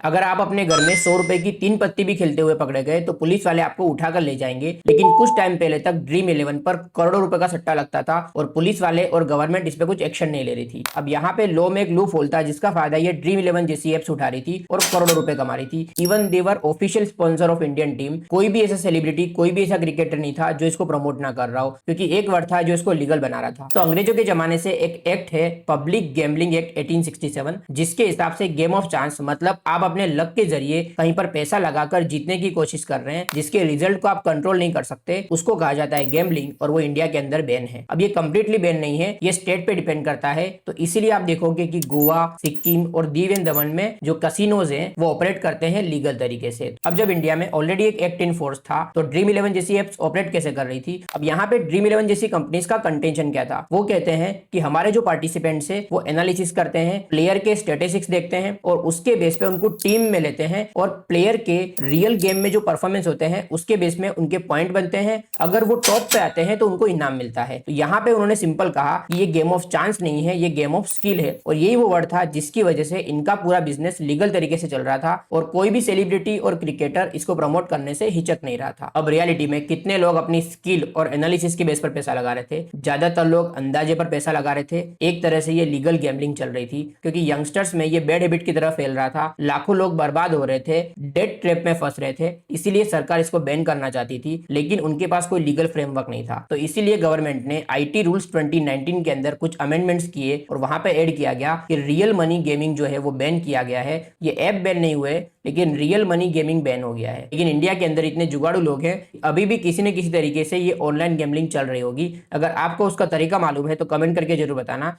अगर आप अपने घर में 100 रुपए की 3 पत्ती भी खेलते हुए पकड़े गए तो पुलिस वाले आपको उठाकर ले जाएंगे। लेकिन कुछ टाइम पहले तक ड्रीम इलेवन पर करोड़ों रुपए का सट्टा लगता था और पुलिस वाले और गवर्नमेंट इस पे कुछ एक्शन नहीं ले रही थी। अब यहाँ पे लॉ में एक लूप होल था जिसका फायदा ये ड्रीम इलेवन जैसी एप्स उठा रही थी और करोड़ों रुपए कमा रही थी। Even their official sponsor of Indian team. कोई भी ऐसा सेलिब्रिटी, कोई भी ऐसा क्रिकेटर नहीं था जो इसको प्रमोट ना कर रहा हो, क्योंकि एक वर्ड था जो इसको लीगल बना रहा था। तो अंग्रेजों के जमाने से एक एक्ट है पब्लिक गैम्बलिंग एक्ट 1867, जिसके हिसाब से गेम ऑफ चांस मतलब आप अपने लक के जरिए कहीं पर पैसा लगाकर जीतने की कोशिश कर रहे हैं जिसके रिजल्ट को आप कंट्रोल नहीं कर सकते, उसको कहा जाता है गैम्बलिंग और वो इंडिया के अंदर बैन है। अब ये कंप्लीटली बैन नहीं है, ये स्टेट पे डिपेंड करता है। तो इसीलिए आप देखोगे कि गोवा, सिक्किम और दीव एंड दमन में जो कसिनोज हैं वो ऑपरेट करते हैं लीगल तरीके से। अब जब इंडिया में ऑलरेडी एक एक्ट इन फोर्स था तो ड्रीम इलेवन जैसी एप्स ऑपरेट कैसे कर रही थी। अब यहाँ पे ड्रीम इलेवन जैसी कंपनीज का कंटेंशन क्या था, वो कहते हैं कि हमारे जो पार्टिसिपेंट्स है वो एनालिसिस करते हैं, प्लेयर के स्टेटिस्टिक्स देखते हैं और उसके बेस पे उनको टीम में लेते हैं और प्लेयर के रियल गेम में जो परफॉर्मेंस होते हैं उसके बेस में उनके पॉइंट बनते हैं। अगर वो टॉप पे आते हैं तो उनको इनाम मिलता है। तो यहाँ पे उन्होंने सिंपल कहा कि ये गेम ऑफ चांस नहीं है, ये गेम ऑफ स्किल है। और यही वो वर्ड था जिसकी वजह से इनका पूरा बिजनेस लीगल तरीके से चल रहा था और कोई भी सेलिब्रिटी और क्रिकेटर इसको प्रमोट करने से हिचक नहीं रहा था। अब रियलिटी में कितने लोग अपनी स्किल और एनालिसिस के बेस पर पैसा लगा रहे थे? ज्यादातर लोग अंदाजे पर पैसा लगा रहे थे। एक तरह से ये लीगल गैम्बलिंग चल रही थी क्योंकि यंगस्टर्स में ये बैड हैबिट की तरह फैल रहा था। लाखों लोग बर्बाद हो रहे थे, डेट ट्रैप में फंस रहे थे। इसीलिए सरकार इसको बैन करना चाहती थी लेकिन उनके पास कोई लीगल फ्रेमवर्क नहीं था। तो इसीलिए गवर्नमेंट ने आईटी रूल्स 2019 के अंदर कुछ अमेंडमेंट्स किए और वहां पे ऐड किया गया कि रियल मनी गेमिंग जो है वो बैन किया गया है। ये ऐप बैन नहीं हुए लेकिन रियल मनी गेमिंग बैन हो गया है। लेकिन इंडिया के अंदर इतने जुगाड़ू लोग हैं, अभी भी किसी न किसी तरीके से ये ऑनलाइन गेमलिंग चल रही होगी। अगर आपको उसका तरीका मालूम है तो कमेंट करके जरूर बताना।